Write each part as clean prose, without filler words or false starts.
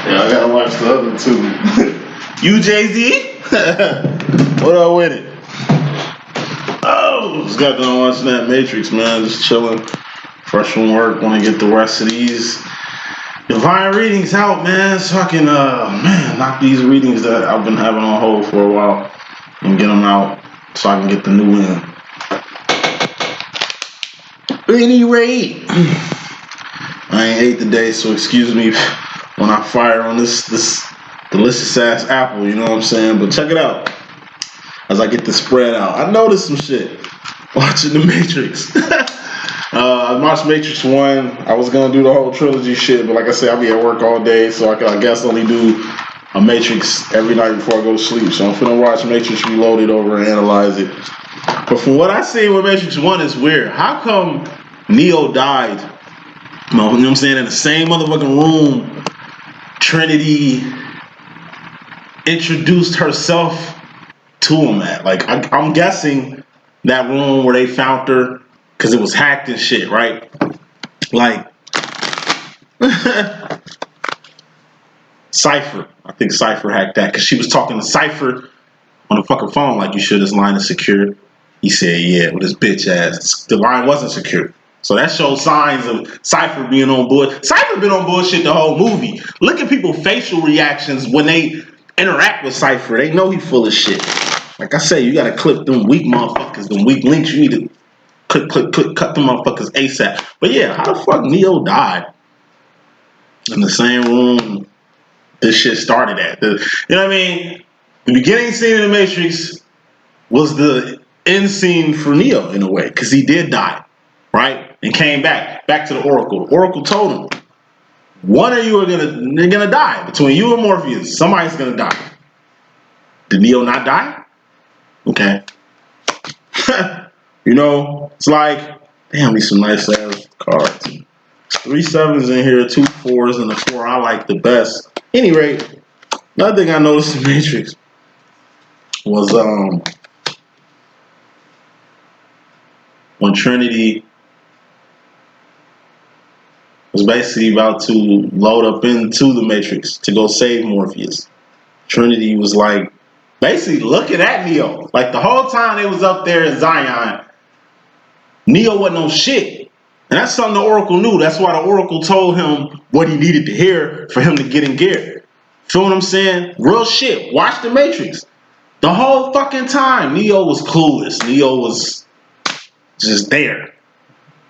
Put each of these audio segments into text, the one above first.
Yeah, I gotta watch the other two. You Jay-Z? What up with it? Oh, just got done watching that Matrix, man. Just chilling. Fresh from work. Want to get the rest of these divine readings out, man. So I can, knock these readings that I've been having on hold for a while and get them out so I can get the new in. At any rate, I ain't ate today, so excuse me when I fire on this delicious ass apple, you know what I'm saying? But check it out as I get the spread out. I noticed some shit watching the Matrix. I watched Matrix 1. I was gonna do the whole trilogy shit, but like I said, I'll be at work all day, so I can, I guess, only do a Matrix every night before I go to sleep. So I'm finna watch Matrix Reloaded over and analyze it. But from what I see with Matrix 1, it's weird. How come Neo died? You know what I'm saying? In the same motherfucking room, Trinity introduced herself to him at. Like, I'm guessing that room where they found her, because it was hacked and shit, right? Like, Cypher. I think Cypher hacked that, because she was talking to Cypher on the fucking phone like, you sure this line is secure? He said, yeah, with his bitch ass. The line wasn't secure. So that shows signs of Cypher being on board. Cypher been on bullshit the whole movie. Look at people's facial reactions when they interact with Cypher. They know he full of shit. Like I say, you gotta clip them weak motherfuckers, them weak links. You need to click, cut them motherfuckers ASAP. But yeah, how the fuck Neo died in the same room this shit started at? You know what I mean? The beginning scene in the Matrix was the end scene for Neo in a way, because he did die, right? And came back to the Oracle. The Oracle told him, one of you they're gonna die. Between you and Morpheus, somebody's gonna die. Did Neo not die? Okay. You know, it's like, damn, these some nice ass cards. 3 7s in here, 2 4s, and the 4 I like the best. Any rate, another thing I noticed in Matrix was when Trinity was basically about to load up into the Matrix to go save Morpheus. Trinity was like basically looking at Neo. Like the whole time they was up there in Zion, Neo wasn't no shit. And that's something the Oracle knew. That's why the Oracle told him what he needed to hear for him to get in gear. Feel what I'm saying? Real shit. Watch the Matrix. The whole fucking time, Neo was clueless. Neo was just there.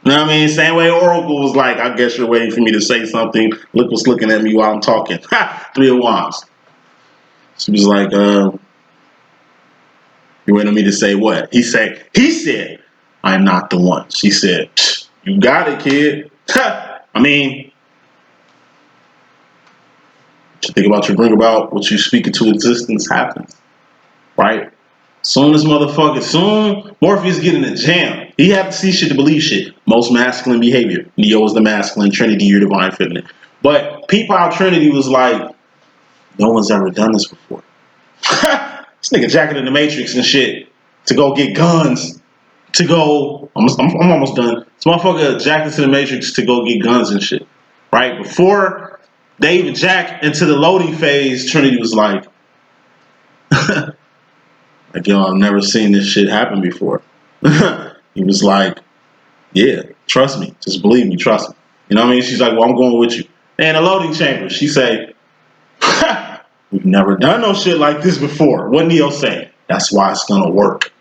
You know what I mean? Same way Oracle was like, I guess you're waiting for me to say something. Look what's looking at me while I'm talking. Ha! 3 of Wands. She was like, you waiting on me to say what? He said, I'm not the one. She said, you got it, kid. I mean, what you think about your bring about, what you speak into existence happens. Right? Soon Morpheus get in a jam. He had to see shit to believe shit. Most masculine behavior. Neo is the masculine, Trinity, your divine feminine. But Peepow Trinity was like, no one's ever done this before. This nigga jacking in the Matrix and shit to go get guns. To go, I'm almost done. This motherfucker jacked into the Matrix to go get guns and shit. Right? Before they even jacked into the loading phase, Trinity was like, like, yo, I've never seen this shit happen before. He was like, yeah, trust me. Just believe me, trust me. You know what I mean? She's like, well, I'm going with you. And the loading chamber, she say, we've never done no shit like this before. What Neo say? That's why it's gonna work.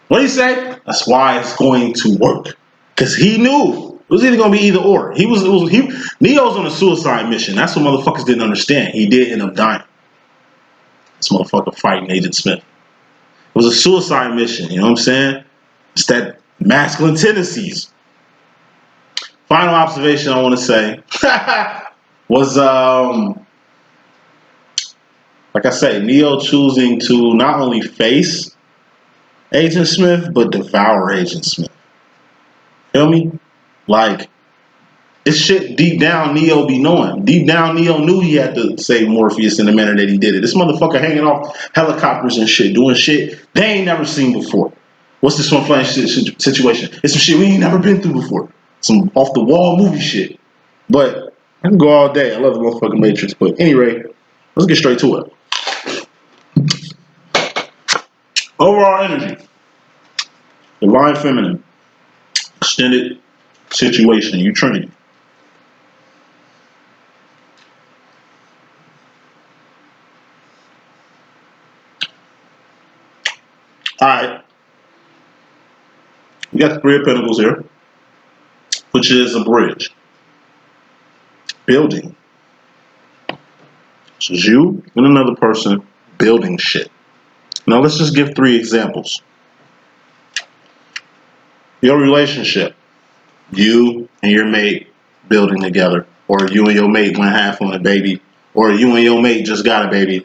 What did he say? That's why it's going to work. Because he knew it was either gonna be either or. Neo's on a suicide mission. That's what motherfuckers didn't understand. He did end up dying. This motherfucker fighting Agent Smith. It was a suicide mission, you know what I'm saying? It's that masculine tendencies. Final observation I want to say was, like I say, Neo choosing to not only face Agent Smith, but devour Agent Smith. Feel me? Like, it's shit deep down Neo be knowing. Deep down Neo knew he had to save Morpheus in the manner that he did it. This motherfucker hanging off helicopters and shit, doing shit they ain't never seen before. What's this one flying situation? It's some shit we ain't never been through before. Some off the wall movie shit. But I can go all day. I love the motherfucking Matrix. But anyway, let's get straight to it. Overall energy. Divine Feminine. Extended situation. You Trinity. Alright. We got the Three of Pentacles here, which is a bridge. Building. This is you and another person building shit. Now let's just give 3 examples. Your relationship. You and your mate building together. Or you and your mate went half on a baby. Or you and your mate just got a baby.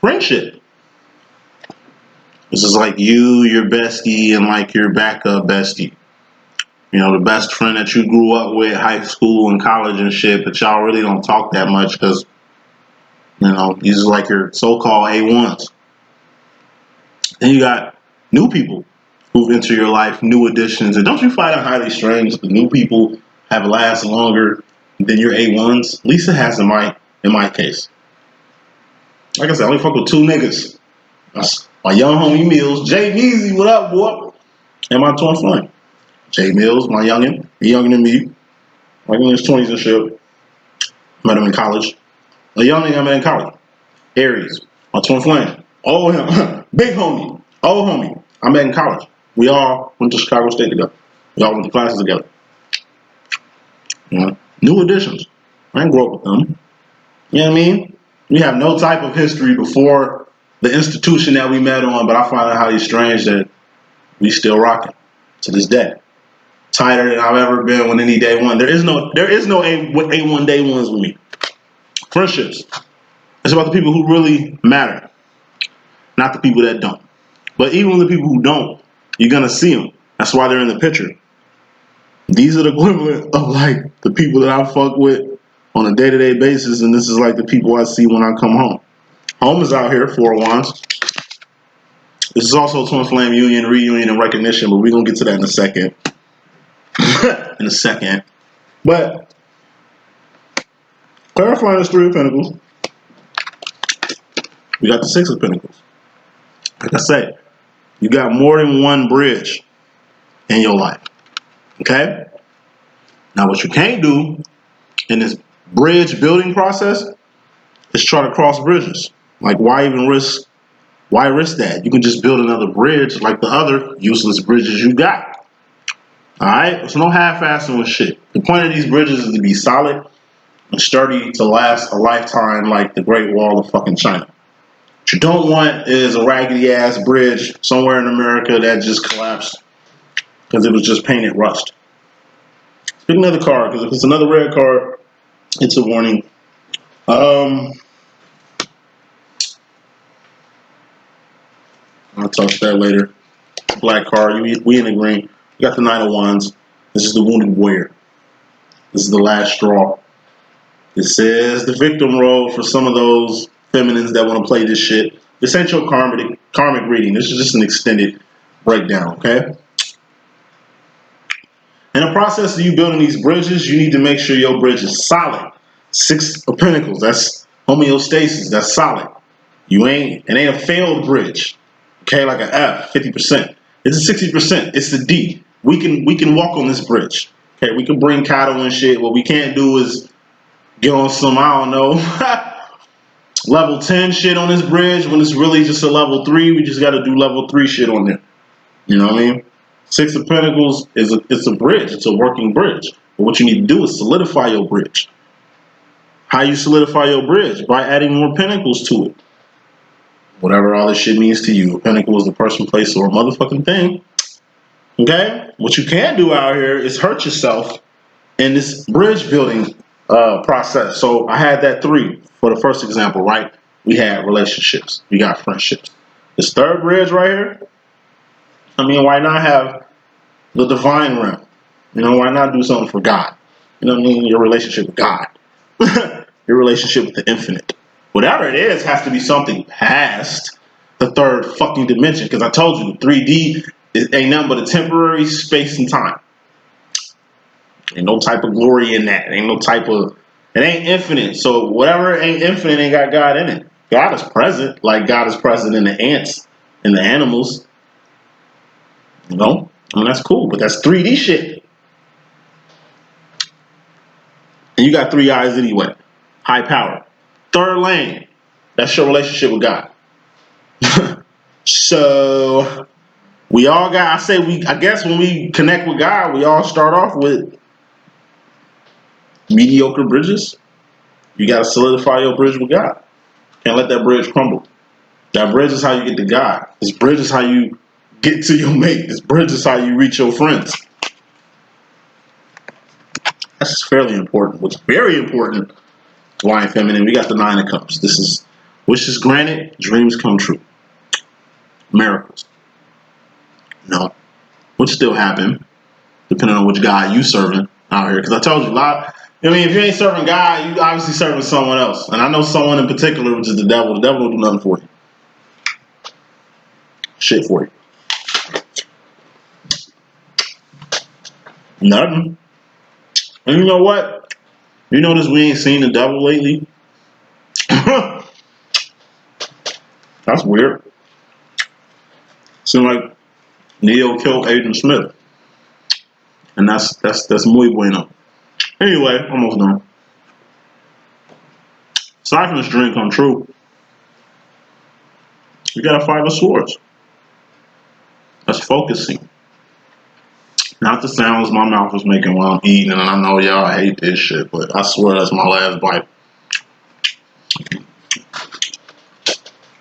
Friendship. This is like you, your bestie, and like your backup bestie. You know, the best friend that you grew up with, high school and college and shit, but y'all really don't talk that much because, you know, these are like your so-called A1s. Then you got new people who've entered your life, new additions. And don't you find it highly strange that new people have lasted longer than your A1s? At least it has in my case. Like I said, I only fuck with 2 niggas. That's my young homie Mills, Jay Meezy, what up, boy? And my twin flame. Jay Mills, my youngin', he younger than me. Like in his 20s and shit. Met him in college. A young nigga I met in college. Aries, my twin flame. Oh, him. Big homie. Old homie. I met in college. We all went to Chicago State together. We all went to classes together. You know, new additions. I didn't grow up with them. You know what I mean? We have no type of history before the institution that we met on, but I find it highly strange that we still rocking to this day. Tighter than I've ever been with any day one. There is no A1 day ones with me. Friendships. It's about the people who really matter, not the people that don't. But even the people who don't, you're gonna see them. That's why they're in the picture. These are the equivalent of like the people that I fuck with on a day-to-day basis, and this is like the people I see when I come home. Home is out here, 4 of Wands. This is also a twin flame union, reunion, and recognition, but we're gonna get to that in a second. In a second. But clarifying this 3 of Pentacles, we got the 6 of Pentacles. Like I say, you got more than one bridge in your life. Okay? Now what you can't do in this bridge building process is try to cross bridges. Like why risk that? You can just build another bridge like the other useless bridges you got. Alright? So no half-assing with shit. The point of these bridges is to be solid and sturdy to last a lifetime like the Great Wall of fucking China. What you don't want is a raggedy ass bridge somewhere in America that just collapsed because it was just painted rust. Pick another card, because if it's another red card, it's a warning. I'll touch that later. Black card, we in the green. You got the 9 of Wands. This is the Wounded Warrior. This is the last straw. This is the victim role for some of those feminines that want to play this shit. This ain't your karmic reading. This is just an extended breakdown, okay? In the process of you building these bridges, you need to make sure your bridge is solid. 6 of Pentacles, that's homeostasis, that's solid. It ain't a failed bridge, okay, like an F, 50%. It's a 60%, it's the D. We can walk on this bridge, okay? We can bring cattle and shit. What we can't do is get on some, I don't know, level 10 shit on this bridge when it's really just a level 3. We just got to do level 3 shit on there. You know what I mean? 6 of Pentacles it's a bridge. It's a working bridge. But what you need to do is solidify your bridge. How you solidify your bridge? By adding more pentacles to it. Whatever all this shit means to you. A pentacle is the person, place, or a motherfucking thing. Okay? What you can't do out here is hurt yourself in this bridge building process. So I had that 3 for the first example, right? We had relationships. We got friendships. This third bridge right here, I mean, why not have the divine realm? You know, why not do something for God? You know what I mean? Your relationship with God. Your relationship with the infinite. Whatever it is has to be something past the third fucking dimension. Because I told you, 3D ain't nothing but a temporary space and time. Ain't no type of glory in that. Ain't no type of, it ain't infinite. So whatever ain't infinite ain't got God in it. God is present, like God is present in the ants and the animals. You know? I mean, that's cool, but that's 3D shit. And you got 3 eyes anyway. High power. Third lane. That's your relationship with God. So we all got, I guess when we connect with God, we all start off with mediocre bridges. You got to solidify your bridge with God. Can't let that bridge crumble. That bridge is how you get to God. This bridge is how you get to your mate. This bridge is how you reach your friends. That's fairly important. What's very important, Wine Feminine, we got the 9 of Cups. This is wishes granted, dreams come true. Miracles. No. Which still happen, depending on which God you serving out here. Because I told you a lot. I mean, if you ain't serving God, you obviously serving someone else. And I know someone in particular, which is the devil. The devil will do nothing for you. Shit for you. Nothing. And you know what? You notice we ain't seen the devil lately? That's weird. Seems like Neo killed Agent Smith. And that's muy bueno. Anyway, almost done. Aside from this dream come true, you got a 5 of Swords. That's focusing. Not the sounds my mouth was making while I'm eating, and I know y'all hate this shit, but I swear that's my last bite.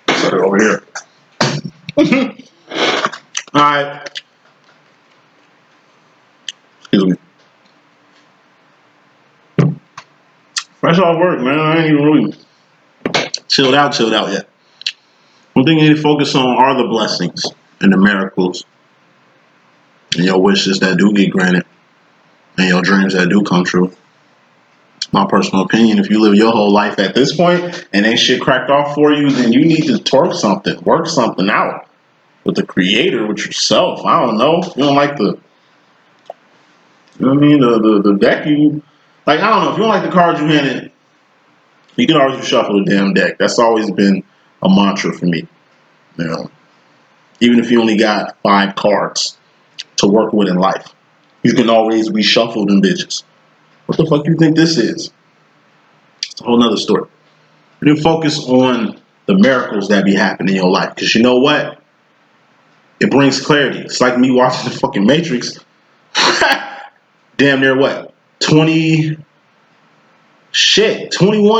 Put it over here. Alright. Excuse me. Fresh off work, man. I ain't even really chilled out yet. One thing you need to focus on are the blessings and the miracles and your wishes that do get granted and your dreams that do come true. My personal opinion, if you live your whole life at this point and ain't shit cracked off for you, then you need to work something out with the creator, with yourself. I don't know. You don't like the, you know what I mean? The deck you, like, I don't know. If you don't like the cards you handed, you can always reshuffle the damn deck. That's always been a mantra for me. You know, even if you only got 5 cards to work with in life, you can always reshuffle them bitches. What the fuck you think this is? It's a whole nother story. You focus on the miracles that be happening in your life. Because you know what? It brings clarity. It's like me watching the fucking Matrix. Damn near what? 21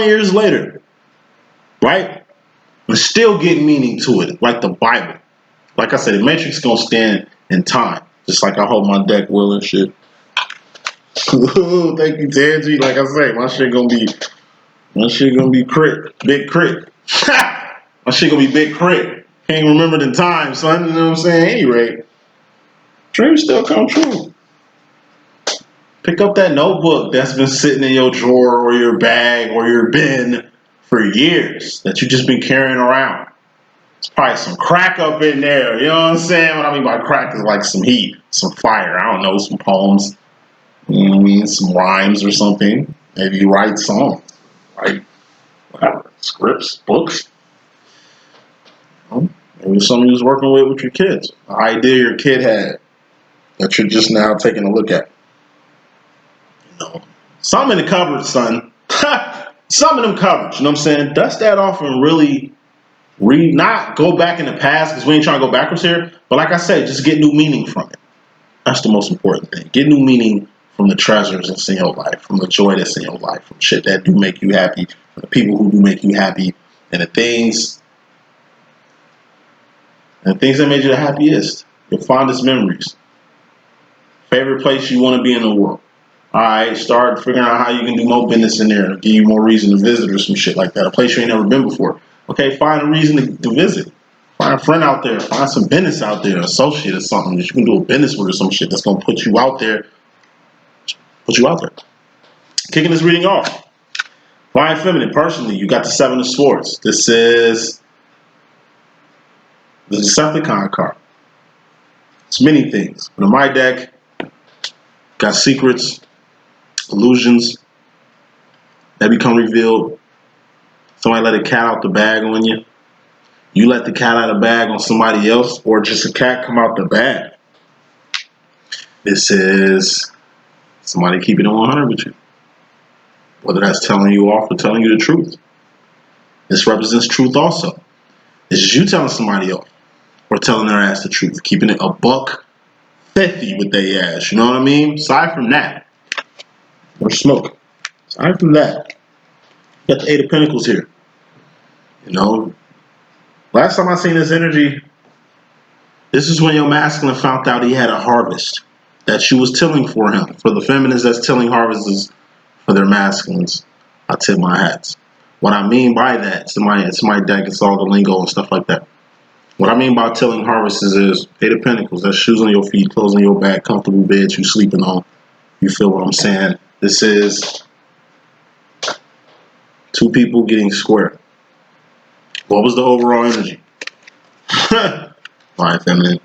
years later. Right? And still getting meaning to it. Like the Bible. Like I said, the Matrix gonna stand in time. Just like I hold my deck well and shit. Thank you, Tangy. Like I say, my shit gonna be crit. Big crit. My shit gonna be big crit. Can't remember the time, son. You know what I'm saying? Anyway, dreams still come true. Pick up that notebook that's been sitting in your drawer or your bag or your bin for years that you just been carrying around. There's probably some crack up in there. You know what I'm saying? What I mean by crack is like some heat, some fire. I don't know, some poems. You know what I mean? Some rhymes or something. Maybe you write songs. Write whatever. Scripts, books. Maybe something you was working with your kids. An idea your kid had that you're just now taking a look at. You know, some in the cupboard, son. Some in them cupboards. You know what I'm saying? Dust that off and really not go back in the past because we ain't trying to go backwards here. But like I said, just get new meaning from it. That's the most important thing. Get new meaning from the treasures that's in your life, from the joy that's in your life, from shit that do make you happy, from the people who do make you happy, and the things that made you the happiest, your fondest memories. Favorite place you want to be in the world. All right, start figuring out how you can do more business in there, give you more reason to visit or some shit like that. A place you ain't never been before. Okay, find a reason to visit. Find a friend out there. Find some business out there, an associate or something that you can do a business with or some shit that's gonna put you out there. Put you out there. Kicking this reading off. Flying Feminine, personally, you got the 7 of Swords. This is the Decepticon card. It's many things. But in my deck, got secrets, illusions that become revealed. Somebody let a cat out the bag on you. You let the cat out of the bag on somebody else, or just a cat come out the bag. This is somebody keeping it 100 with you. Whether that's telling you off or telling you the truth. This represents truth also. This is you telling somebody off or telling their ass the truth. Keeping it $1.50 with their ass. You know what I mean? Aside from that, or smoke. Aside from that, you got the Eight of Pentacles here. You know, last time I seen this energy, this is when your masculine found out he had a harvest that you was tilling for him. For the feminines that's tilling harvests for their masculines, I tip my hats. What I mean by that, somebody that gets all the lingo and stuff like that. What I mean by tilling harvests is Eight of Pentacles. That's shoes on your feet, clothes on your back, comfortable bed you sleeping on. You feel what I'm saying? This is two people getting square. What was the overall energy? All right, feminine.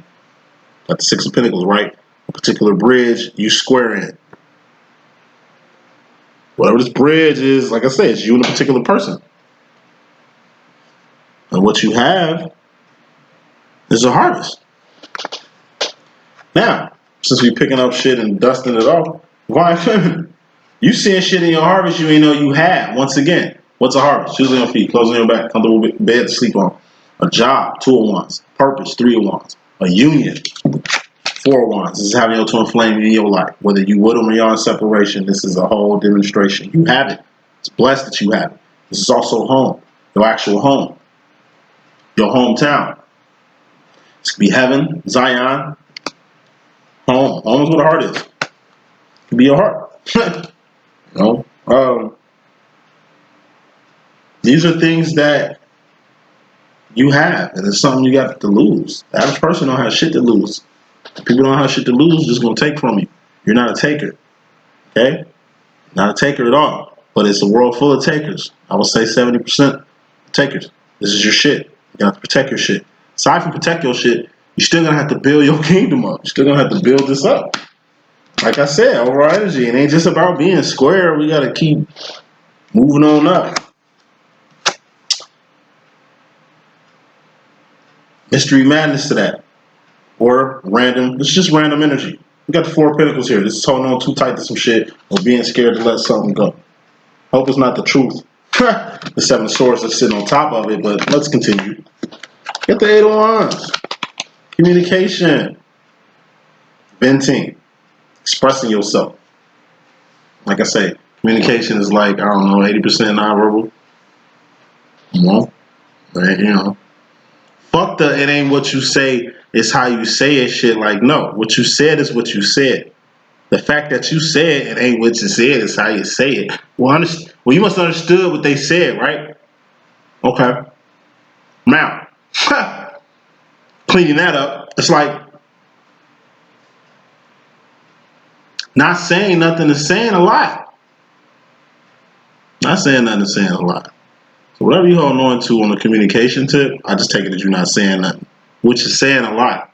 Got the Six of Pentacles, right? A particular bridge, you square in. Whatever this bridge is, like I said, it's you and a particular person. And what you have is a harvest. Now, since we picking up shit and dusting it off, Divine Feminine, you seeing shit in your harvest you ain't know you had. Once again, what's a harvest? Shoes on your feet, clothes on your back, comfortable bed to sleep on. A job, 2 of Wands. Purpose, 3 of Wands. A union, 4 of Wands. This is having your twin flame in your life. Whether you with them or you're in separation, this is a whole demonstration. You have it. It's blessed that you have it. This is also home, your actual home, your hometown. This could be heaven, Zion, home. Home is where the heart is. It could be your heart. You know, these are things that you have, and it's something you got to lose. The average person don't have shit to lose. If people don't have shit to lose, just gonna take from you. You're not a taker, okay? Not a taker at all. But it's a world full of takers. I would say 70% takers. This is your shit. You got to protect your shit. Aside from protect your shit, you're still gonna have to build your kingdom up. You're still gonna have to build this up. Like I said, overall energy. It ain't just about being square. We gotta keep moving on up. Mystery madness to that. Or random. It's just random energy. We got the 4 of Pentacles here. This is holding on too tight to some shit or being scared to let something go. Hope it's not the truth. The 7 of Swords are sitting on top of it, but let's continue. Get the 8 of Wands. Communication. Venting. Expressing yourself. Like I say, communication is like, I don't know, 80% nonverbal. Fuck the it ain't what you say, it's how you say it shit. Like, no, what you said is what you said. The fact that you said it ain't what you said, it's how you say it. Well, you must have understood what they said, right? Okay. Now, cleaning that up, it's like not saying nothing is saying a lot. Not saying nothing is saying a lot. So whatever you're holding on to on the communication tip, I just take it that you're not saying nothing, which is saying a lot.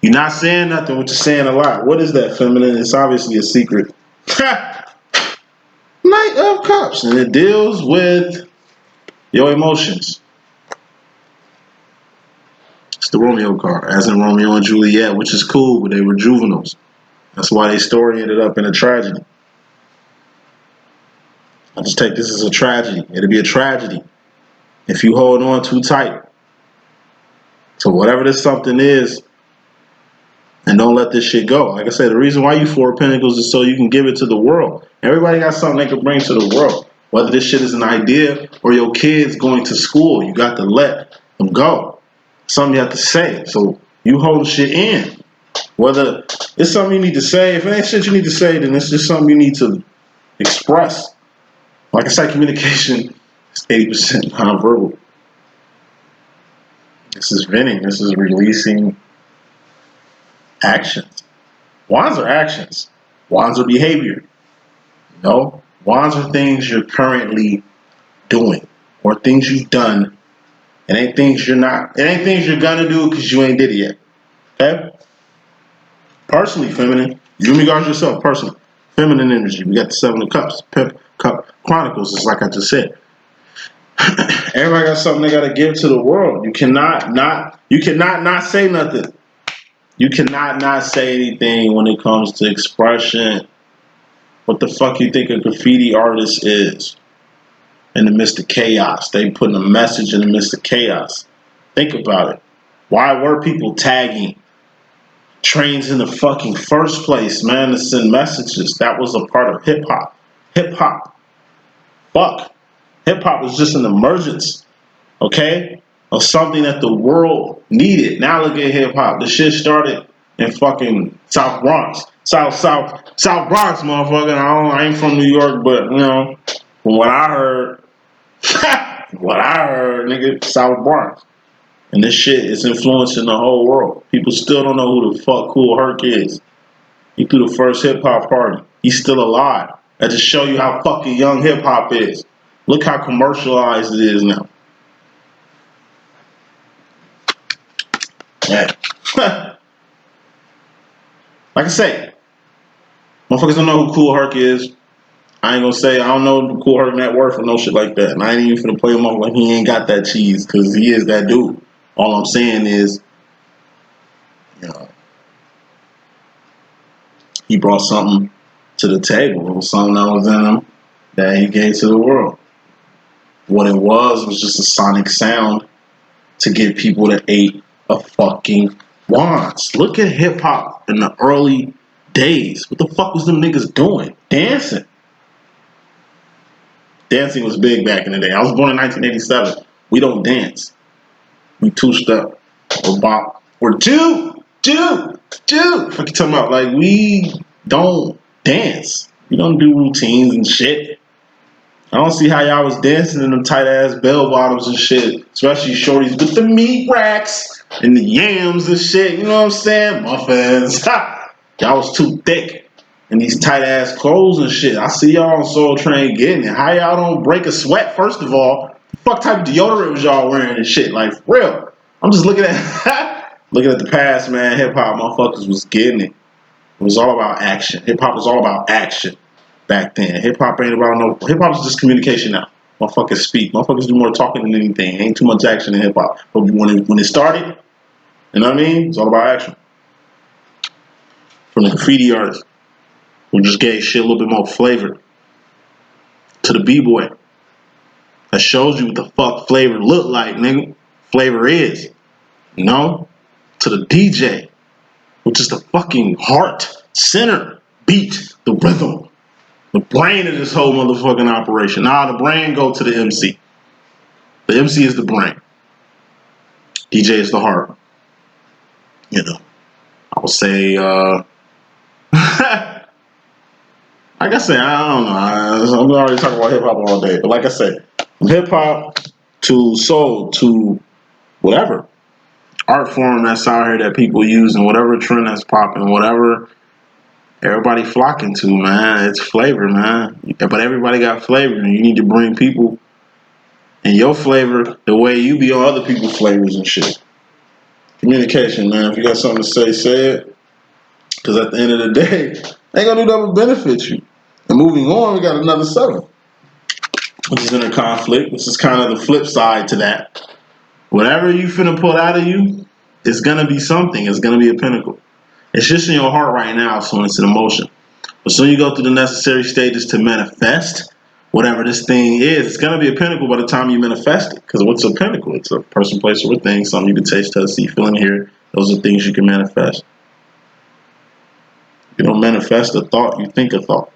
You're not saying nothing, which is saying a lot. What is that, feminine? It's obviously a secret. Knight of Cups, and it deals with your emotions. It's the Romeo card, as in Romeo and Juliet, which is cool, but they were juveniles. That's why their story ended up in a tragedy. I just take this as a tragedy. It'll be a tragedy if you hold on too tight to whatever this something is and don't let this shit go. Like I said, the reason why you 4 of Pentacles is so you can give it to the world. Everybody got something they can bring to the world. Whether this shit is an idea or your kids going to school, you got to let them go. Something you have to say. So you hold shit in. Whether it's something you need to say, if it ain't shit you need to say, then it's just something you need to express. Like I said, communication is 80% nonverbal. This is venting. This is releasing actions. Wands are actions. Wands are behavior. You know? Wands are things you're currently doing or things you've done. It ain't things you're gonna do because you ain't did it yet. Okay? Personally, feminine, you in regards to yourself, personally. feminine energy. We got the Seven of Cups, Pimp Cup Chronicles. It's like I just said. Everybody got something they gotta give to the world. You cannot not say nothing. You cannot not say anything when it comes to expression. What the fuck you think a graffiti artist is in the midst of chaos? They putting a message in the midst of chaos. Think about it. Why were people tagging trains in the fucking first place, man, to send messages? That was a part of hip hop. Hip hop. Fuck. Hip hop was just an emergence, okay, of something that the world needed. Now look at hip hop. The shit started in fucking South Bronx. South Bronx, motherfucker. I ain't from New York, but you know, from what I heard, nigga, South Bronx. And this shit is influencing the whole world. People still don't know who the fuck Kool Herc is. He threw the first hip hop party. He's still alive. That just show you how fucking young hip hop is. Look how commercialized it is now. Yeah. Like I say, motherfuckers don't know who Kool Herc is. I ain't gonna say I don't know the Kool Herc net worth or no shit like that. And I ain't even finna play him off like he ain't got that cheese, because he is that dude. All I'm saying is, you know, he brought something to the table. It was something that was in him that he gave to the world. What it was just a sonic sound to get people to 8 of fucking wands. Look at hip hop in the early days. What the fuck was them niggas doing? Dancing. Dancing was big back in the day. I was born in 1987. We don't dance. We two-step or bop or two. Fuck you talking about? Like, we don't dance. We don't do routines and shit. I don't see how y'all was dancing in them tight ass bell bottoms and shit, especially shorties with the meat racks and the yams and shit. You know what I'm saying? Muffins. Y'all was too thick in these tight ass clothes and shit. I see y'all on Soul Train getting it. How y'all don't break a sweat? First of all, the fuck type of deodorant was y'all wearing and shit? Like, for real. I'm just looking at the past, man. Hip hop motherfuckers was getting it. It was all about action. Hip hop was all about action. Back then, hip hop ain't about no. Hip hop is just communication now. Motherfuckers speak. Motherfuckers do more talking than anything. Ain't too much action in hip hop. But when it started, you know what I mean? It's all about action. From the graffiti artists who just gave shit a little bit more flavor, to the b-boy that shows you what the fuck flavor look like, nigga. Flavor is, you know. To the DJ, which is the fucking heart, center, beat, the rhythm. The brain of this whole motherfucking operation. Nah, the brain go to the MC. The MC is the brain. DJ is the heart. You know. I would say, like I said, I don't know. I'm already talking about hip hop all day. But like I said, from hip hop to soul to whatever art form that's out here that people use and whatever trend that's popping, whatever everybody flocking to, man. It's flavor, man. But everybody got flavor, and you need to bring people and your flavor the way you be on other people's flavors and shit. Communication, man. If you got something to say it. Because at the end of the day, they ain't gonna do nothing but benefit you. And moving on, we got another 7, which is inner conflict. This is kind of the flip side to that. Whatever you finna pull out of you, it's gonna be something. It's gonna be a pinnacle. It's just in your heart right now, so it's an emotion. But soon you go through the necessary stages to manifest whatever this thing is. It's gonna be a pinnacle by the time you manifest it. Because what's a pinnacle? It's a person, place, or a thing. Something you can taste, touch, see, feel, and hear. Those are things you can manifest. You don't manifest a thought, you think a thought.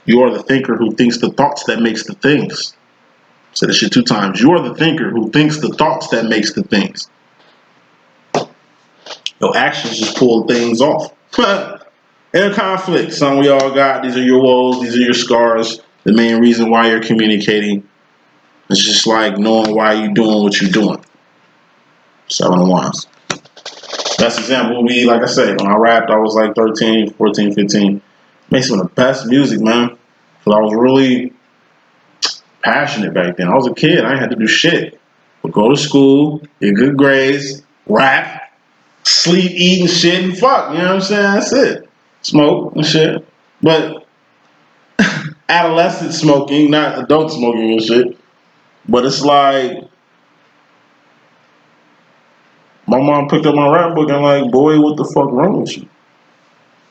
You are the thinker who thinks the thoughts that makes the things. Say this shit 2 times. You are the thinker who thinks the thoughts that makes the things. Your actions just pull things off. Inner conflict. Some of y'all got. These are your woes. These are your scars. The main reason why you're communicating. It's just like knowing why you're doing what you're doing. 7 of Wands. Best example would be, like I said, when I rapped, I was like 13, 14, 15. Made some of the best music, man. Because I was really passionate back then. I was a kid. I ain't had to do shit. But go to school, get good grades, rap, sleep, eat, and shit, and fuck. You know what I'm saying? That's it. Smoke and shit. But adolescent smoking, not adult smoking and shit. But it's like my mom picked up my rap book and like, boy, what the fuck wrong with you?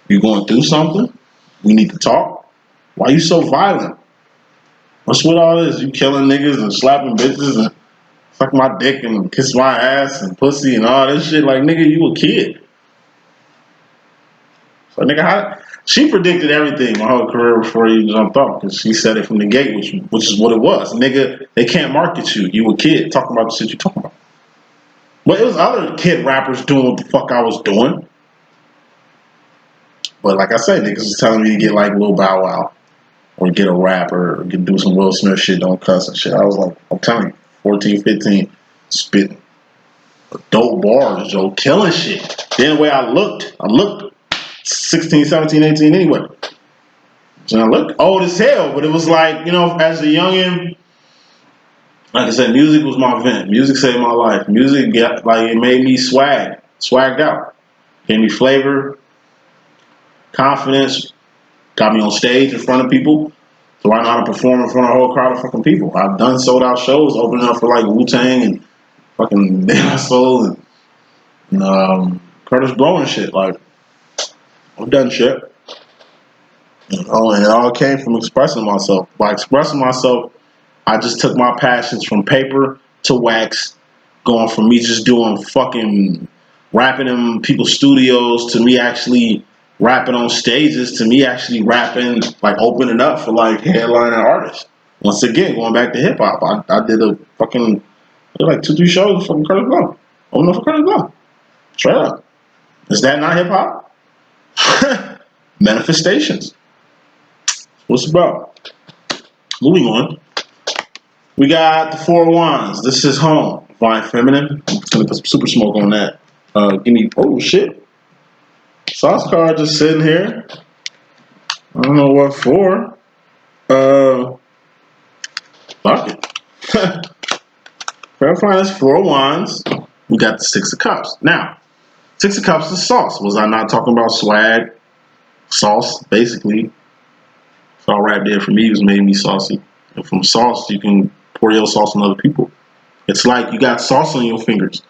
You going through something? We need to talk. Why you so violent? What's with all this? You killing niggas and slapping bitches and suck my dick and kiss my ass and pussy and all this shit. Like, nigga, you a kid. So, nigga, she predicted everything my whole career before you jumped off because she said it from the gate, which is what it was. Nigga, they can't market you. You a kid talking about the shit you talking about. But it was other kid rappers doing what the fuck I was doing. But like I said, niggas was telling me to get like Lil Bow Wow or get a rapper or do some Will Smith shit, don't cuss and shit. I was like, I'm telling you, 14, 15, spitting dope bars, Joe, killing shit. Then the way I looked 16, 17, 18 anyway. So I looked old as hell, but it was like, you know, as a youngin', like I said, music was my vent. Music saved my life. Music, like, it made me swagged out. Gave me flavor, confidence, got me on stage in front of people. So I know how to perform in front of a whole crowd of fucking people. I've done sold out shows, opening up for like Wu-Tang and fucking De La Soul and Curtis Blow and shit. Like, I've done shit. And it all came from expressing myself. By expressing myself, I just took my passions from paper to wax, going from me just doing fucking rapping in people's studios to me actually rapping on stages to me actually rapping, like opening up for like headlining artists. Once again, going back to hip hop, I did like 2-3 shows from Curtis Blow. Opening up for Curtis Blow. Straight up. Is that not hip hop? Manifestations. What's about? Moving on. We got the 4 of Wands. This is home. Divine Feminine. I'm just gonna put some super smoke on that. Give me, oh shit. Sauce card just sitting here. I don't know what for. Fuck it. Clarifying this 4 of Wands. We got the 6 of Cups. Now, 6 of Cups is sauce. Was I not talking about swag? Sauce, basically. That's all rap did for me was made me saucy. And from sauce, you can pour your sauce on other people. It's like you got sauce on your fingers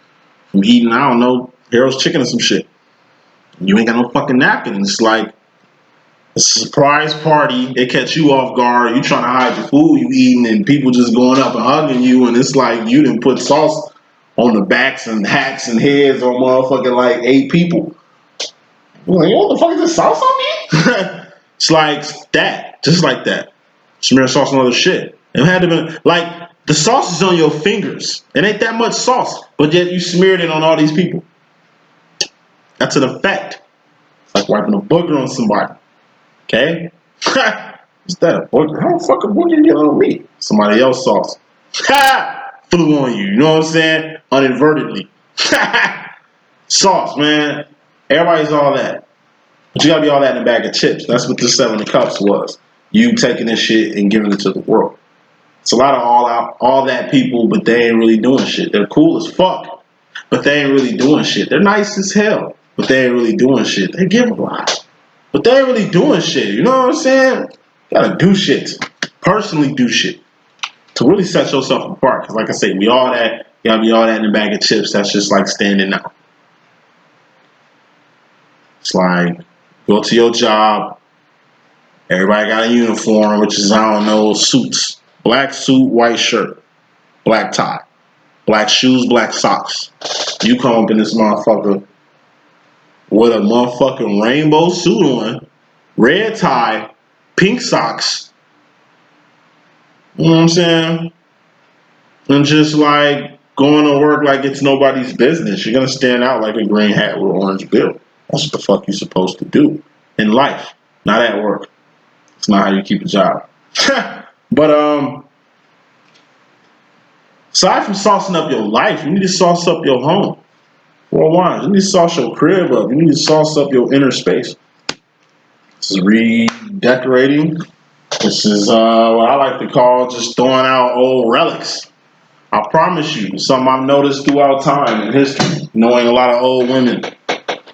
from eating, I don't know, Harold's chicken or some shit. You ain't got no fucking napkin. It's like a surprise party. They catch you off guard. You trying to hide your food you eating, and people just going up and hugging you, and it's like you didn't put sauce on the backs and hats and heads on motherfucking like 8 people. You're like, what the fuck is this sauce on me? It's like that, just like that. Smear sauce on other shit. It had to be like the sauce is on your fingers. It ain't that much sauce, but yet you smeared it on all these people. That's an effect. It's like wiping a booger on somebody. Okay? What's that, a booger? How the fuck a booger get on me? Somebody else sauce. Flew on you. You know what I'm saying? Inadvertently. Sauce, man. Everybody's all that. But you gotta be all that in a bag of chips. That's what the 7 of Cups was. You taking this shit and giving it to the world. It's a lot of all that people, but they ain't really doing shit. They're cool as fuck, but they ain't really doing shit. They're nice as hell, but they ain't really doing shit. They give a lot, but they ain't really doing shit. You know what I'm saying? You gotta do shit. Personally do shit. To really set yourself apart. Because like I say, we all that. You gotta be all that in a bag of chips. That's just like standing out. It's like, go to your job. Everybody got a uniform, which is, I don't know, suits. Black suit, white shirt, black tie, black shoes, black socks. You come up in this motherfucker with a motherfucking rainbow suit on, red tie, pink socks. You know what I'm saying? And just like going to work like it's nobody's business. You're going to stand out like a green hat with an orange bill. That's what the fuck you're supposed to do in life, not at work. It's not how you keep a job. But aside from saucing up your life, you need to sauce up your home. For wine, you need to sauce your crib up. You need to sauce up your inner space. This is redecorating. This is what I like to call just throwing out old relics. I promise you, something I've noticed throughout time in history, knowing a lot of old women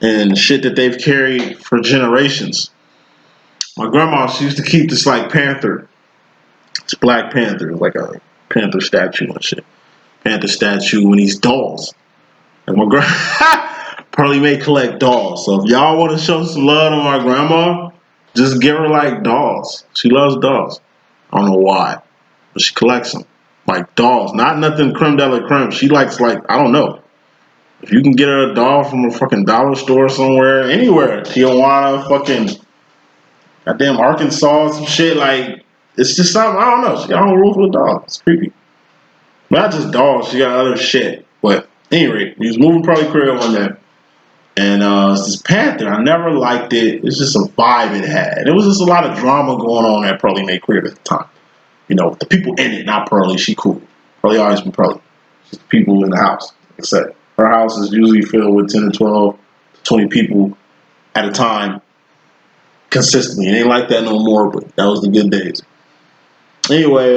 and shit that they've carried for generations. My grandma, she used to keep this like panther. It's Black Panther, like a panther statue and shit. Panther statue and these dolls. And my grandma probably may collect dolls. So if y'all want to show some love to my grandma, just give her like dolls. She loves dolls. I don't know why, but she collects them. Like dolls, not nothing creme de la creme. She likes like, I don't know. If you can get her a doll from a fucking dollar store somewhere, anywhere, Tijuana, fucking goddamn Arkansas, some shit, like, it's just something, I don't know. She got on roof with dolls. It's creepy. Not just dolls, she got other shit. But anyway, we was moving probably crib one day. And it's this panther. I never liked it. It's just a vibe it had. There was just a lot of drama going on at Pearly May crib at the time. You know, the people in it, not Pearly. She cool. Pearly always been Pearly. Just the people in the house. Like I said, her house is usually filled with 10 to 12 to 20 people at a time consistently. It ain't like that no more, but that was the good days. Anyway,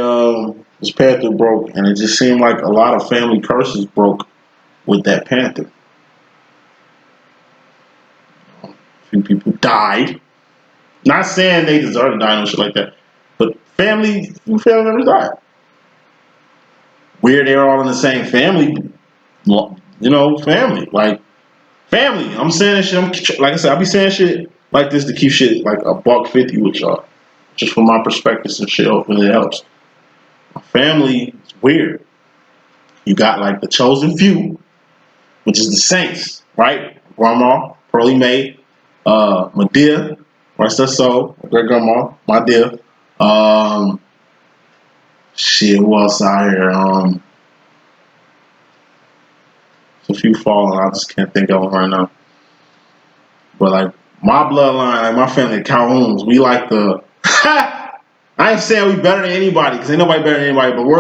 this panther broke, and it just seemed like a lot of family curses broke with that panther. A few people died. Not saying they deserve to die and shit like that, but family members died. Weird, they're all in the same family, you know, family. Like, family. I'm saying shit, like I said, I be saying shit like this to keep shit like a $1.50 with y'all. Just from my perspective and shit, hopefully it helps. Family is weird. You got like the chosen few, which is the saints, right? Grandma, Pearly May, my dear, rest her soul, great grandma, my dear. Shit, who else out here? A few falling, I just can't think of them right now. But like my bloodline, like my family, Calhouns, we like the. I ain't saying we better than anybody, because ain't nobody better than anybody, but we're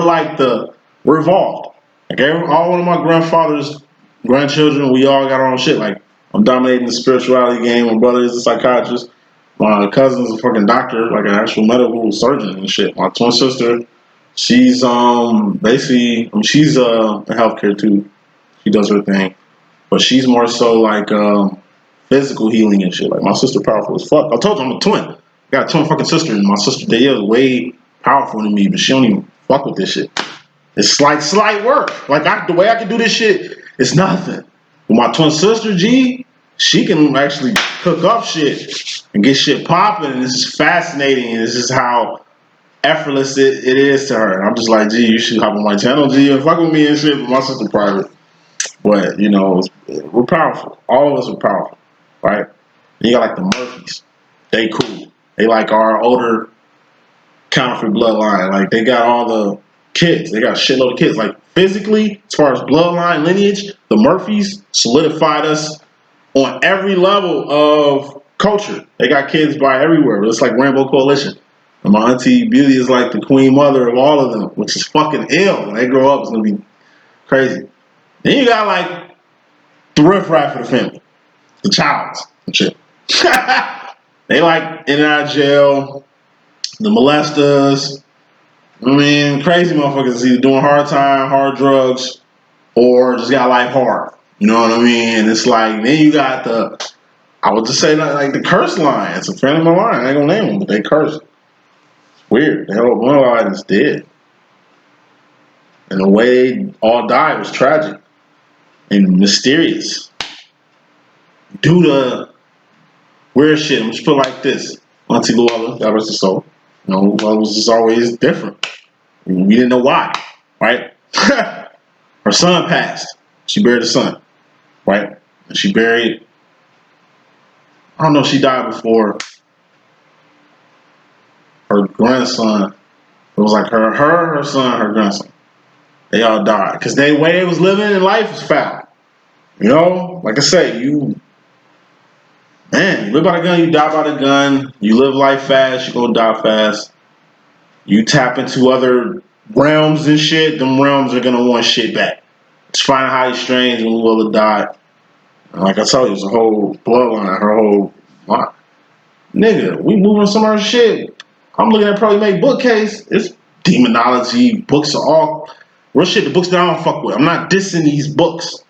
evolved. Like all one of my grandfather's grandchildren, we all got our own shit. Like I'm dominating the spirituality game. My brother is a psychiatrist. My cousin's a fucking doctor, like an actual medical surgeon and shit. My twin sister, she's basically, I mean, she's in healthcare too. She does her thing, but she's more so like physical healing and shit. Like my sister powerful as fuck. I told you I'm a twin. I got a twin fucking sister, and my sister Danielle is way powerful than me, but she don't even fuck with this shit. It's slight work. Like the way I can do this shit, it's nothing. But my twin sister G, she can actually cook up shit and get shit popping, and it's just fascinating. And it's just how effortless it is to her. And I'm just like, G, you should hop on my channel, G, and fuck with me and shit. But my sister private. But you know, we're powerful. All of us are powerful, right? And you got like the Murphys. They cool. They like our older counterfeit bloodline. Like they got all the kids. They got a shitload of kids. Like physically, as far as bloodline lineage, the Murphys solidified us on every level of culture. They got kids by everywhere. It's like Rainbow Coalition. And my auntie Beauty is like the queen mother of all of them, which is fucking ill. When they grow up, it's gonna be crazy. Then you got like the riffraff of the family, the childs and shit. They like in and out of jail, the molesters. I mean, crazy motherfuckers either doing hard time, hard drugs, or just got life hard. You know what I mean? And it's like, then you got I would just say like the curse line. It's a friend of my line. I ain't gonna name them, but they curse. It's weird. The whole one line is dead. And the way they all died was tragic and mysterious. Due to weird shit. I'm just put it like this. Auntie Luella, God rest her soul. You know, Luella was just always different. We didn't know why, right? Her son passed. She buried her son, right? And she buried, I don't know, she died before her grandson. It was like her son, her grandson. They all died. Because the way they was living in life was foul. You know? Like I say, you live by the gun, you die by the gun. You live life fast, you're gonna die fast. You tap into other realms and shit, them realms are gonna want shit back. It's finding highly strange when Luella died. And like I told you, it's a whole bloodline, her whole wow. Nigga, we moving some other shit. I'm looking at probably make bookcase. It's demonology, books are all real shit, the books that I don't fuck with. I'm not dissing these books,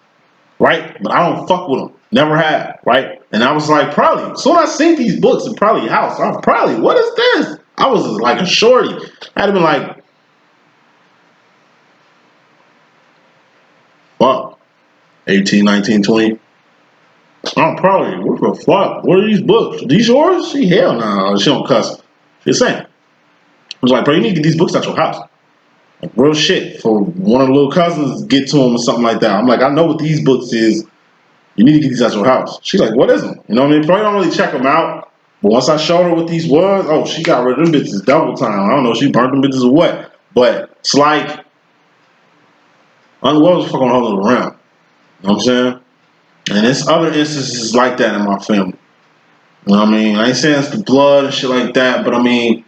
right? But I don't fuck with them. Never have, right? And I was like, probably. So when I seen these books in probably house, I was probably, what is this? I was like a shorty. I had been like, fuck, 18, 19, 20. I'm probably, what the fuck? What are these books? These yours? She, hell no. She don't cuss. She's saying. I was like, bro, you need to get these books out your house. Like, real shit. For one of the little cousins, get to them or something like that. I'm like, I know what these books is. You need to get these out your house. She's like, what is them? You know what I mean? Probably don't really check them out. But once I showed her what these was, oh, she got rid of them bitches double time. I don't know if she burnt them bitches or what. But it's like, what was fucking holding around? You know what I'm saying? And there's other instances like that in my family. You know what I mean? I ain't saying it's the blood and shit like that, but I mean,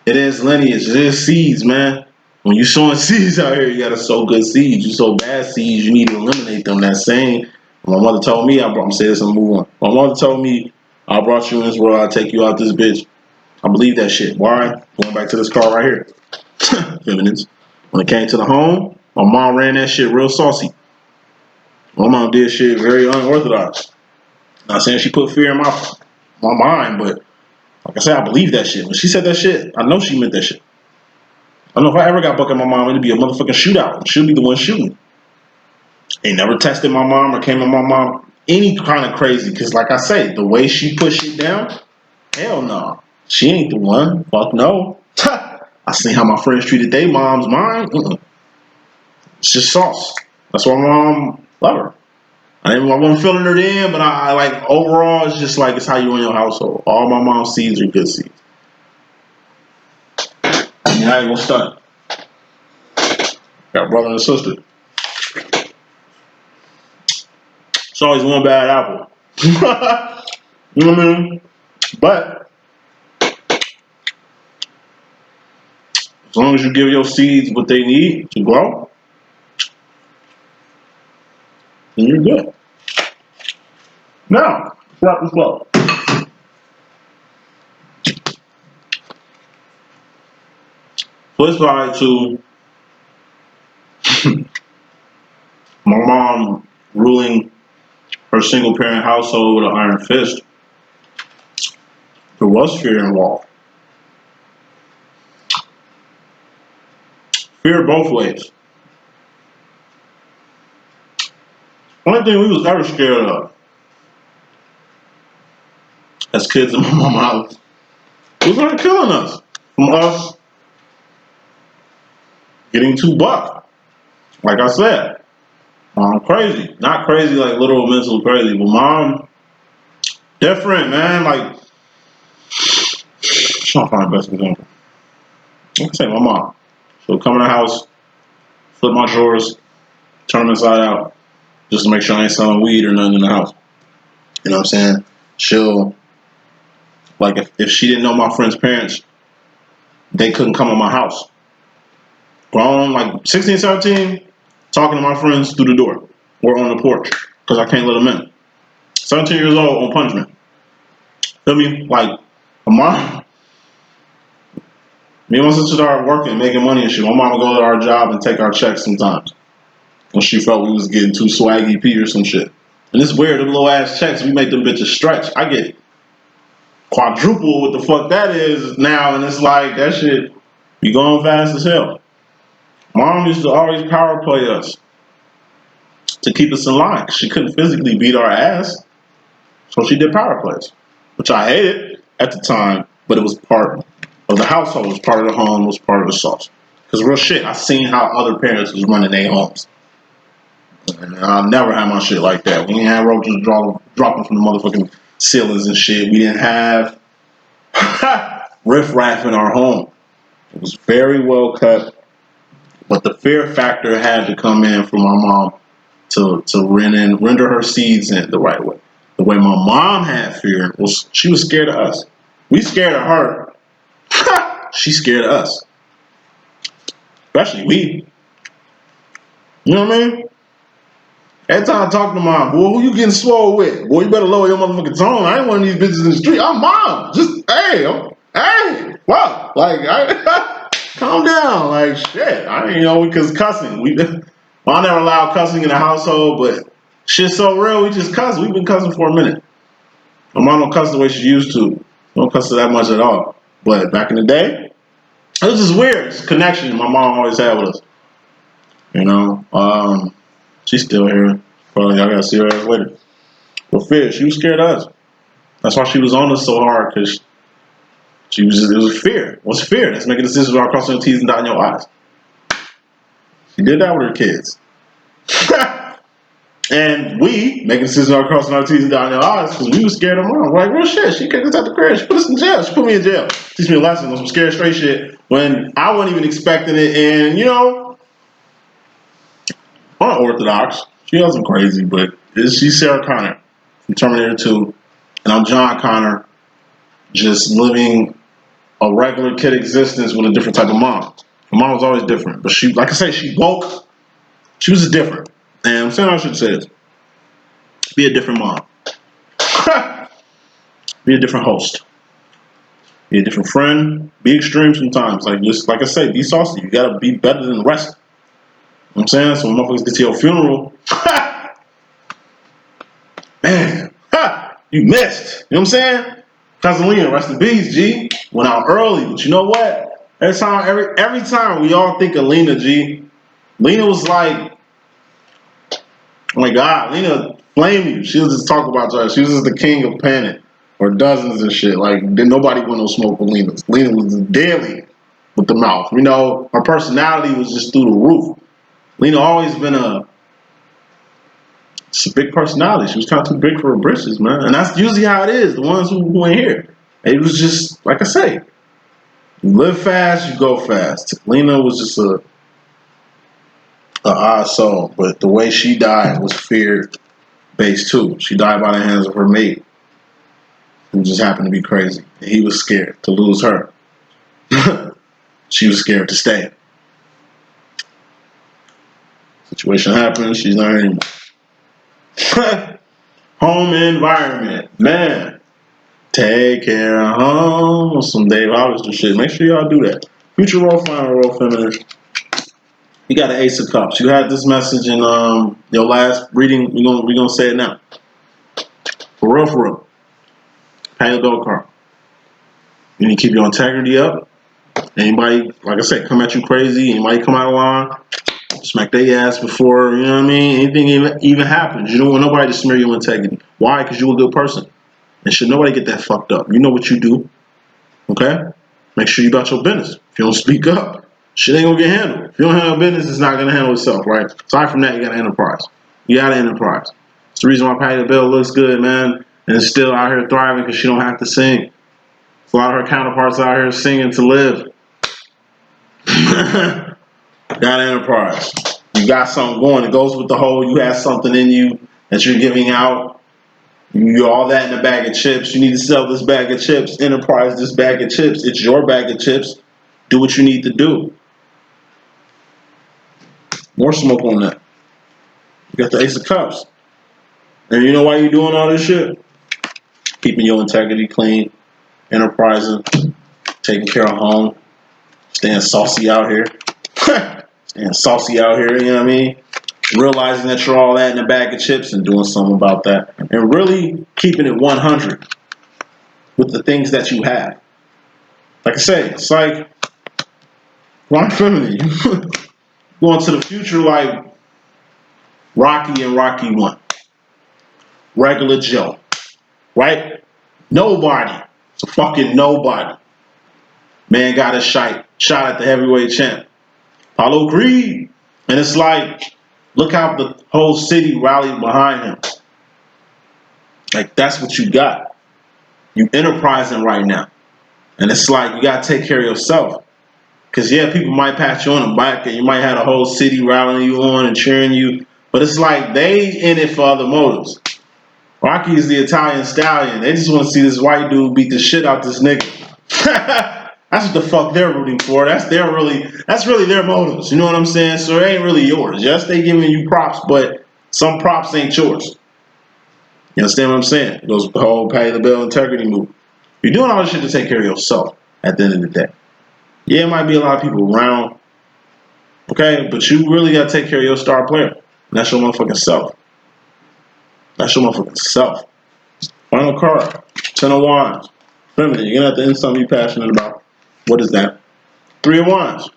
it is lineage. It is seeds, man. When you sowing seeds out here, you gotta sow good seeds. You sow bad seeds, you need to eliminate them. That saying, my mother told me, I'm gonna say this and move on. My mother told me, I brought you in this world, I'll take you out this bitch. I believe that shit. Why? Going back to this car right here. Feminines. When it came to the home, my mom ran that shit real saucy. My mom did shit very unorthodox. Not saying she put fear in my mind, but like I said, I believe that shit. When she said that shit, I know she meant that shit. I know if I ever got buck at my mom, it'd be a motherfucking shootout. She'll be the one shooting. Ain't never tested my mom or came at my mom any kind of crazy. Cause like I say, the way she pushed it down, hell no. She ain't the one. Fuck no. I seen how my friends treated their moms, mine. It's just sauce. That's why my mom love her. I wasn't feeling her then, but I like overall, it's just like it's how you in your household. All my mom's seeds are good seeds. I mean, I ain't gonna stunt. Got a brother and a sister. It's always one bad apple. You know what I mean? But as long as you give your seeds what they need to grow, then you're good. Now, drop this flow. Flip side to my mom ruling her single parent household with an iron fist. There was fear involved. Fear both ways. Only thing we was ever scared of as kids in my mom's house was her killing us. From us getting too buck. Like I said, mom crazy. Not crazy like literal mental crazy, but mom different, man. Like, I'm trying to find the best example. Like I say, my mom. She'll come in the house, flip my drawers, turn them inside out, just to make sure I ain't selling weed or nothing in the house. You know what I'm saying? She'll, like, if she didn't know my friend's parents, they couldn't come in my house. Grown, like 16, 17, talking to my friends through the door or on the porch because I can't let them in. 17 years old on punishment. Feel me? Like, a mom. Me and my sister started working, making money and shit. My mom would go to our job and take our checks sometimes when she felt we was getting too swaggy P or some shit. And it's weird, them little ass checks, we make them bitches stretch. I get quadruple what the fuck that is now, and it's like, that shit be going fast as hell. Mom used to always power play us to keep us in line. She couldn't physically beat our ass, so she did power plays, which I hated at the time, but it was part of the household, it was part of the home, it was part of the sauce. Because real shit, I seen how other parents was running their homes. And I never had my shit like that. We didn't have roaches dropping from the motherfucking ceilings and shit. We didn't have riffraff in our home. It was very well cut, but the fear factor had to come in for my mom to render her seeds in the right way. The way my mom had fear was she was scared of us. We scared of her. She scared of us. Especially we. You know what I mean? Every time I talk to mom, boy, who you getting swole with? Boy, you better lower your motherfucking tone. I ain't one of these bitches in the street. I'm mom. Just, hey, wow. Like, calm down. Like, shit. I ain't know because cussing. I never allowed cussing in the household, but shit's so real, we just cuss. We've been cussing for a minute. My mom don't cuss the way she used to. Don't cuss that much at all. But back in the day, it was just weird. It's a connection my mom always had with us. You know, she's still here. Probably I gotta see her ass later. But fear, she was scared of us. That's why she was on us so hard, because it was fear. What's fear? That's making decisions without crossing your T's and dotting your I's. She did that with her kids. And we making decisions without crossing our T's and dotting our I's because we was scared of mom. Like, real shit. She kicked us out the crib. She put us in jail. She put me in jail. Teach me a lesson on some scared straight shit when I wasn't even expecting it. And, you know, unorthodox. She wasn't crazy, but she's Sarah Connor from Terminator 2. And I'm John Connor, just living a regular kid existence with a different type of mom. My mom was always different. But she, like I say, she woke. She was just different. And I'm saying I should say this. Be a different mom. Be a different host. Be a different friend. Be extreme sometimes. Like just like I say, be saucy. You gotta be better than the rest. You know what I'm saying? So when motherfuckers get to your funeral, man, you missed. You know what I'm saying? Cousin Lena, rest in peace, G. Went out early, but you know what? Every time we all think of Lena, G. Lena was like, oh my God, Lena flamed you. She was just talking about her. She was just the king of panic. Or dozens and shit. Like, didn't nobody want no smoke with Lena. Lena was deadly with the mouth. You know, her personality was just through the roof. Lena always been a big personality. She was kind of too big for her britches, man. And that's usually how it is. The ones who ain't here. It was just, like I say, you live fast, you go fast. Lena was just a odd soul. But the way she died was fear-based, too. She died by the hands of her mate, who just happened to be crazy. He was scared to lose her. She was scared to stay. Situation happened, she's not here anymore. Home environment. Man, take care of home. Some Dave Hollister shit. Make sure y'all do that. Future role final role feminine. You got an Ace of Cups. You had this message in your last reading. We're gonna say it now. For real, for real. Pay the bill card. You need to keep your integrity up. Anybody, like I said, come at you crazy, anybody come out of line, smack their ass before, you know what I mean, anything even happens. You don't want nobody to smear your integrity. Why? Because you're a good person. And should nobody get that fucked up. You know what you do. Okay? Make sure you about your business. If you don't speak up, shit ain't gonna get handled. If you don't handle business, it's not gonna handle itself, right? Aside from that, you got an enterprise. You got an enterprise. It's the reason why Patti LaBelle looks good, man, and is still out here thriving because she don't have to sing. A lot of her counterparts out here singing to live. Got an enterprise. You got something going. It goes with the whole you have something in you that you're giving out. You all that in a bag of chips. You need to sell this bag of chips. Enterprise this bag of chips. It's your bag of chips. Do what you need to do. More smoke on that. You got the Ace of Cups. And you know why you're doing all this shit? Keeping your integrity clean. Enterprising. Taking care of home. Staying saucy out here. Staying saucy out here, you know what I mean? Realizing that you're all that in a bag of chips and doing something about that. And really keeping it 100 with the things that you have. Like I say, it's like Ron Feminine. Going to the future like Rocky and Rocky 1. Regular Joe. Right? Nobody. It's a fucking nobody. Man got a shot at the heavyweight champ. Apollo Creed. And it's like, look how the whole city rallied behind him. Like, that's what you got. You enterprising right now. And it's like, you got to take care of yourself. Because, yeah, people might pat you on the back and you might have a whole city rallying you on and cheering you. But it's like, they in it for other motives. Rocky is the Italian stallion. They just want to see this white dude beat the shit out this nigga. That's what the fuck they're rooting for. That's really their motives. You know what I'm saying? So it ain't really yours. Yes, they giving you props, but some props ain't yours. You understand what I'm saying? It goes with the whole Patti LaBelle integrity move. You're doing all this shit to take care of yourself at the end of the day. Yeah, it might be a lot of people around. Okay, but you really gotta take care of your star player. And that's your motherfucking self. That's your motherfucking self. Final card. 10 of Wands. Feminine. You're going to have to end something you're passionate about. What is that? 3 of Wands.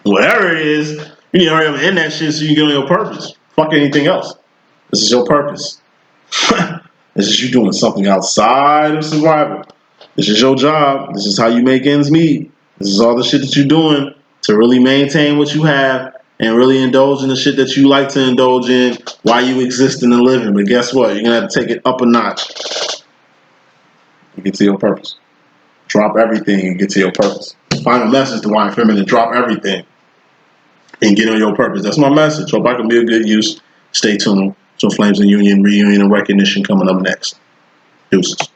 Whatever it is, you need to hurry up and end that shit so you can get on your purpose. Fuck anything else. This is your purpose. This is you doing something outside of survival. This is your job. This is how you make ends meet. This is all the shit that you're doing to really maintain what you have and really indulge in the shit that you like to indulge in while you existing and living. But guess what? You're going to have to take it up a notch to get to your purpose. Drop everything and get to your purpose. Final message to Divine Feminine. Drop everything and get on your purpose. That's my message. Hope I can be of good use. Stay tuned. So Flames and Union, Reunion, and Recognition coming up next. Deuces.